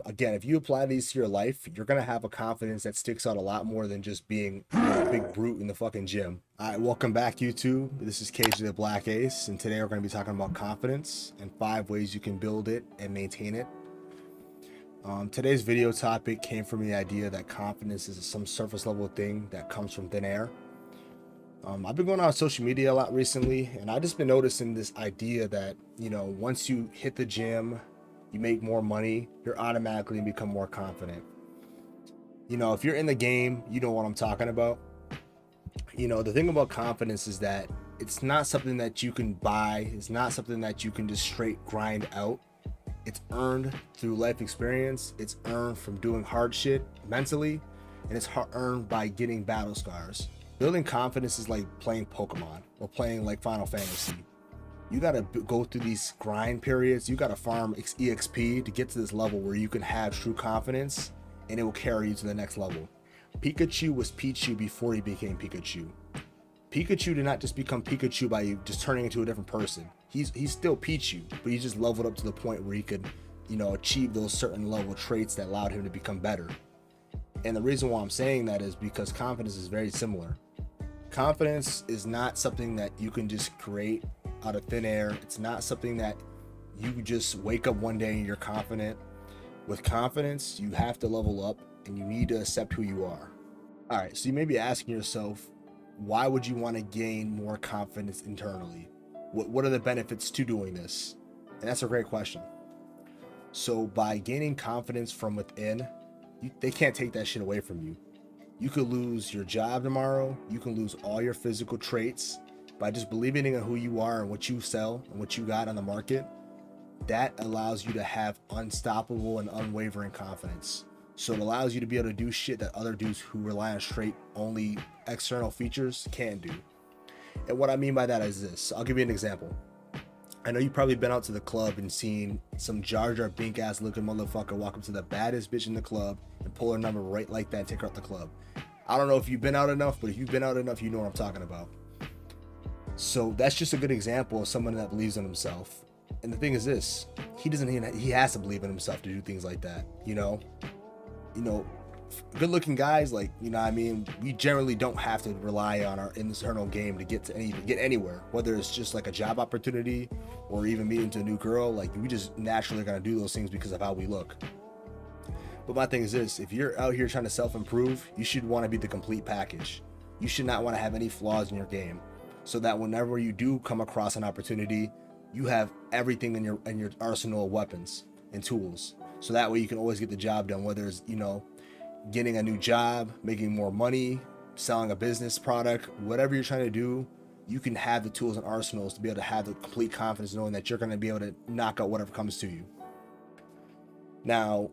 Again, if you apply these to your life, you're gonna have a confidence that sticks out a lot more than just being a big brute in the fucking gym. All right, welcome back, YouTube. This is KJTheBlackAce, and today we're gonna be talking about confidence and 5 ways you can build it and maintain it. Today's video topic came from the idea that confidence is some surface level thing that comes from thin air. I've been going on social media a lot recently, and I've just been noticing this idea that, once you hit the gym, you make more money, you're automatically gonna become more confident. If you're in the game, you know what I'm talking about. The thing about confidence is that it's not something that you can buy, it's not something that you can just straight grind out. It's earned through life experience, it's earned from doing hard shit mentally, and it's earned by getting battle scars. Building confidence is like playing Pokemon or playing like Final Fantasy. You gotta go through these grind periods. You gotta farm EXP to get to this level where you can have true confidence and it will carry you to the next level. Pikachu was Pichu before he became Pikachu. Pikachu did not just become Pikachu by just turning into a different person. He's still Pichu, but he just leveled up to the point where he could, achieve those certain level traits that allowed him to become better. And the reason why I'm saying that is because confidence is very similar. Confidence is not something that you can just create out of thin air. It's not something that you just wake up one day and you're confident. With confidence, you have to level up and you need to accept who you are. All right, so you may be asking yourself, why would you want to gain more confidence internally? What are the benefits to doing this? And that's a great question. So by gaining confidence from within, they can't take that shit away from you. You could lose your job tomorrow. You can lose all your physical traits by just believing in who you are and what you sell and what you got on the market. That allows you to have unstoppable and unwavering confidence. So it allows you to be able to do shit that other dudes who rely on straight only external features can't do. And what I mean by that is this. I'll give you an example. I know you've probably been out to the club and seen some Jar Jar Bink ass looking motherfucker walk up to the baddest bitch in the club and pull her number right like that and take her out the club. I don't know if you've been out enough, but if you've been out enough, you know what I'm talking about. So that's just a good example of someone that believes in himself. And the thing is this, he has to believe in himself to do things like that. Good looking guys, we generally don't have to rely on our internal game to get anywhere, whether it's just like a job opportunity or even meeting to a new girl. We just naturally are gonna do those things because of how we look. But my thing is this, if you're out here trying to self-improve, you should want to be the complete package. You should not want to have any flaws in your game, so that whenever you do come across an opportunity, you have everything in your arsenal of weapons and tools. So that way you can always get the job done, whether it's, getting a new job, making more money, selling a business product, whatever you're trying to do, you can have the tools and arsenals to be able to have the complete confidence knowing that you're going to be able to knock out whatever comes to you. Now,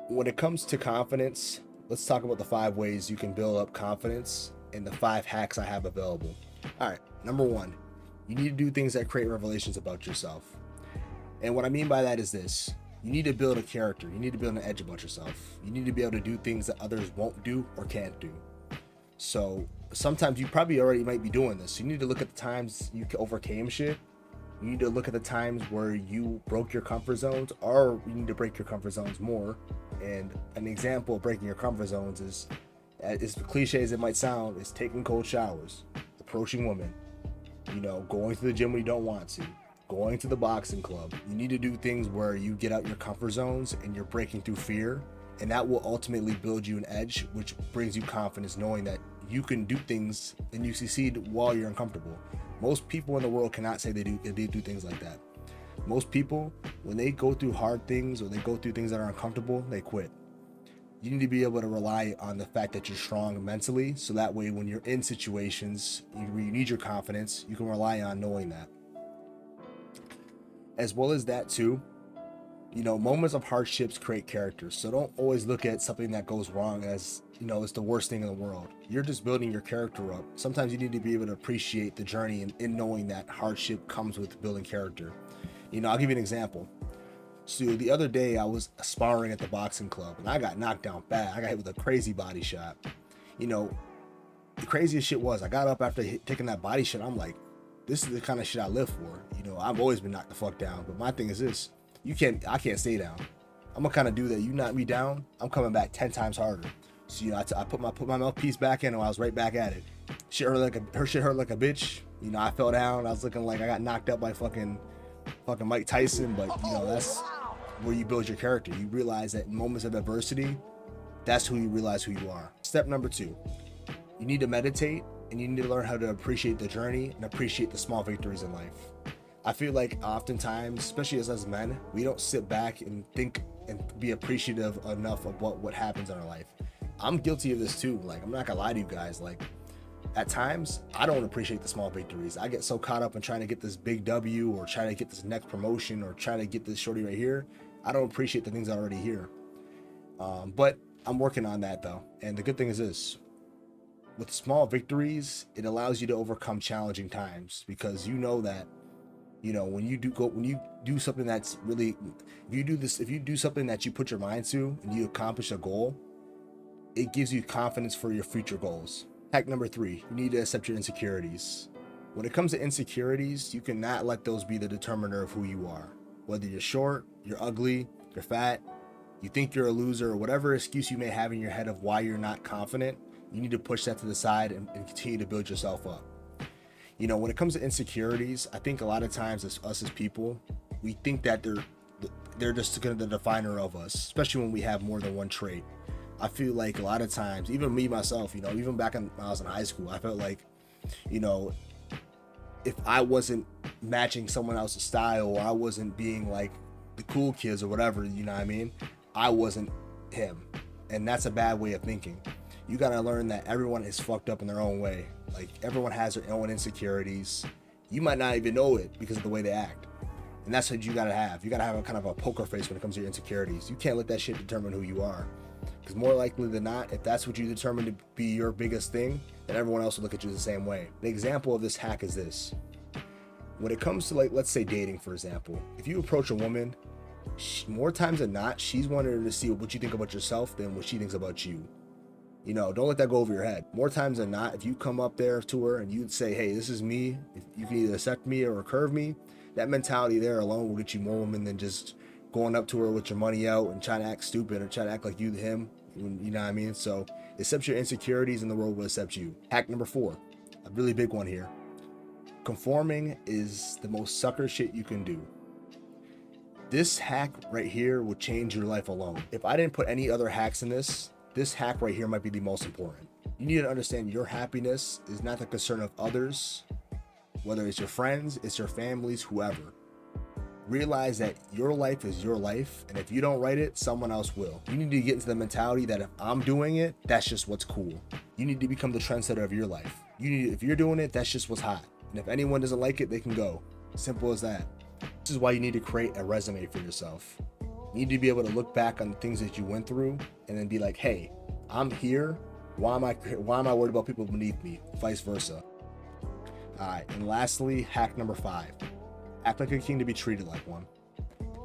when it comes to confidence, let's talk about the 5 ways you can build up confidence and the 5 hacks I have available. All right, number 1, you need to do things that create revelations about yourself. And what I mean by that is this. You need to build a character. You need to build an edge about yourself. You need to be able to do things that others won't do or can't do. So sometimes you probably already might be doing this. You need to look at the times you overcame shit. You need to look at the times where you broke your comfort zones, or you need to break your comfort zones more. And an example of breaking your comfort zones is, as cliche as it might sound, is taking cold showers, approaching women, going to the gym when you don't want to, going to the boxing club. You need to do things where you get out your comfort zones and you're breaking through fear, and that will ultimately build you an edge, which brings you confidence knowing that you can do things and you succeed while you're uncomfortable. Most people in the world cannot say they do things like that. Most people, when they go through hard things or they go through things that are uncomfortable, they quit. You need to be able to rely on the fact that you're strong mentally, so that way when you're in situations where you need your confidence, you can rely on knowing that. As well as that too, moments of hardships create characters. So don't always look at something that goes wrong as, it's the worst thing in the world. You're just building your character up. Sometimes you need to be able to appreciate the journey and in knowing that hardship comes with building character. I'll give you an example. So the other day I was sparring at the boxing club and I got knocked down bad. I got hit with a crazy body shot. The craziest shit was I got up after taking that body shot. I'm like, this is the kind of shit I live for. I've always been knocked the fuck down. But my thing is this, I can't stay down. I'm gonna kind of do that. You knock me down, I'm coming back 10 times harder. So I put my mouthpiece back in, and I was right back at it. Her shit hurt like a bitch. I fell down. I was looking like I got knocked up by fucking Mike Tyson. But that's where you build your character. You realize that in moments of adversity, that's who you realize who you are. Step number 2, you need to meditate, and you need to learn how to appreciate the journey and appreciate the small victories in life. I feel like oftentimes, especially as us men, we don't sit back and think and be appreciative enough of what happens in our life. I'm guilty of this too. Like, I'm not gonna lie to you guys. Like, at times, I don't appreciate the small victories. I get so caught up in trying to get this big W, or trying to get this next promotion, or trying to get this shorty right here. I don't appreciate the things already here. But I'm working on that though. And the good thing is this: with small victories, it allows you to overcome challenging times, because that when you do something that's really, if you do something that you put your mind to and you accomplish a goal, it gives you confidence for your future goals. Hack number 3, you need to accept your insecurities. When it comes to insecurities, you cannot let those be the determiner of who you are. Whether you're short, you're ugly, you're fat, you think you're a loser, or whatever excuse you may have in your head of why you're not confident, you need to push that to the side and continue to build yourself up. When it comes to insecurities, I think a lot of times us as people, we think that they're just kind of the definer of us, especially when we have more than one trait. I feel like a lot of times, even me myself, even back when I was in high school, I felt like, if I wasn't matching someone else's style, or I wasn't being like the cool kids or whatever, I wasn't him. And that's a bad way of thinking. You gotta learn that everyone is fucked up in their own way. Like, everyone has their own insecurities. You might not even know it because of the way they act. And that's what you gotta have. You gotta have a kind of a poker face when it comes to your insecurities. You can't let that shit determine who you are. Because more likely than not, if that's what you determine to be your biggest thing, then everyone else will look at you the same way. An example of this hack is this. When it comes to, like, let's say dating, for example, if you approach a woman, more times than not, she's wanting to see what you think about yourself than what she thinks about you. Don't let that go over your head. More times than not, if you come up there to her and you say, hey, this is me, if you can either accept me or curve me, that mentality there alone will get you more women than just going up to her with your money out and trying to act stupid or trying to act like you him. You know what I mean? So accept your insecurities and the world will accept you. Hack number 4, a really big one here. Conforming is the most sucker shit you can do. This hack right here will change your life alone. If I didn't put any other hacks in this hack right here might be the most important. You need to understand your happiness is not the concern of others, whether it's your friends, it's your families, whoever. Realize that your life is your life, and if you don't write it, someone else will. You need to get into the mentality that if I'm doing it, that's just what's cool. You need to become the trendsetter of your life. If you're doing it, that's just what's hot. And if anyone doesn't like it, they can go. Simple as that. This is why you need to create a resume for yourself. You need to be able to look back on the things that you went through and then be like, hey, I'm here. Why am I worried about people beneath me? Vice versa. All right, and lastly, hack number 5. Act like a king to be treated like one.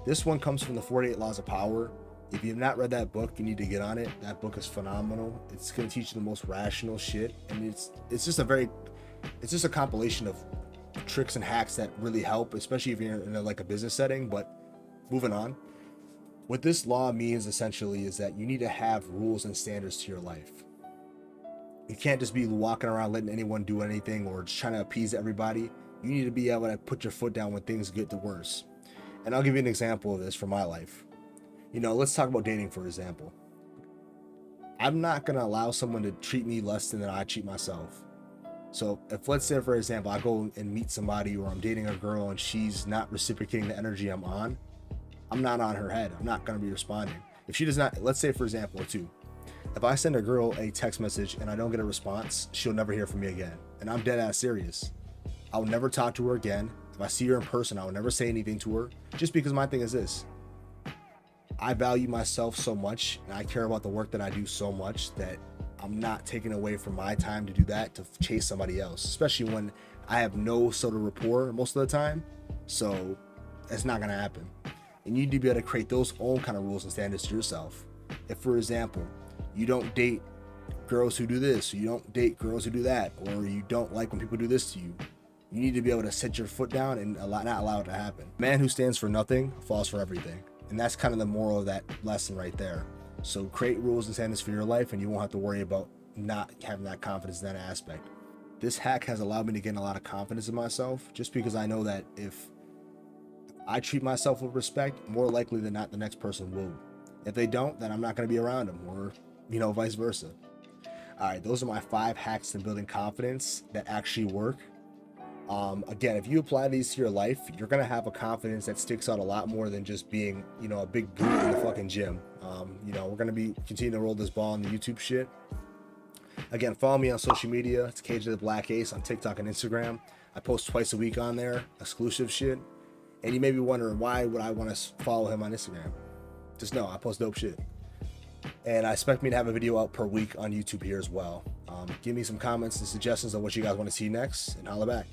This one comes from the 48 Laws of Power. If you have not read that book, you need to get on it. That book is phenomenal. It's going to teach you the most rational shit. And it's just a compilation of tricks and hacks that really help, especially if you're in a business setting. But moving on. What this law means essentially is that you need to have rules and standards to your life. You can't just be walking around letting anyone do anything or just trying to appease everybody. You need to be able to put your foot down when things get the worst. And I'll give you an example of this from my life. Let's talk about dating, for example. I'm not going to allow someone to treat me less than I treat myself. So if, let's say, for example, I go and meet somebody, or I'm dating a girl and she's not reciprocating the energy I'm on, I'm not on her head. I'm not going to be responding. If she does not, let's say, for example, too, if I send a girl a text message and I don't get a response, she'll never hear from me again. And I'm dead ass serious. I'll never talk to her again. If I see her in person, I will never say anything to her, just because my thing is this. I value myself so much, and I care about the work that I do so much, that I'm not taking away from my time to do that, to chase somebody else, especially when I have no sort of rapport most of the time. So it's not going to happen. And you need to be able to create those own kind of rules and standards to yourself. If, for example, you don't date girls who do this, or you don't date girls who do that, or you don't like when people do this to you, you need to be able to set your foot down and not allow it to happen. Man who stands for nothing falls for everything. And that's kind of the moral of that lesson right there. So create rules and standards for your life, and you won't have to worry about not having that confidence in that aspect. This hack has allowed me to gain a lot of confidence in myself, just because I know that if I treat myself with respect, more likely than not, the next person will. If they don't, then I'm not going to be around them, or, vice versa. All right, those are my 5 hacks to building confidence that actually work. Again, if you apply these to your life, you're going to have a confidence that sticks out a lot more than just being, a big brute in the fucking gym. We're going to be continuing to roll this ball on the YouTube shit. Again, follow me on social media. It's KJTheBlackAce on TikTok and Instagram. I post twice a week on there, exclusive shit. And you may be wondering, why would I want to follow him on Instagram? Just know, I post dope shit. And I expect me to have a video out per week on YouTube here as well. Give me some comments and suggestions on what you guys want to see next, and holla back.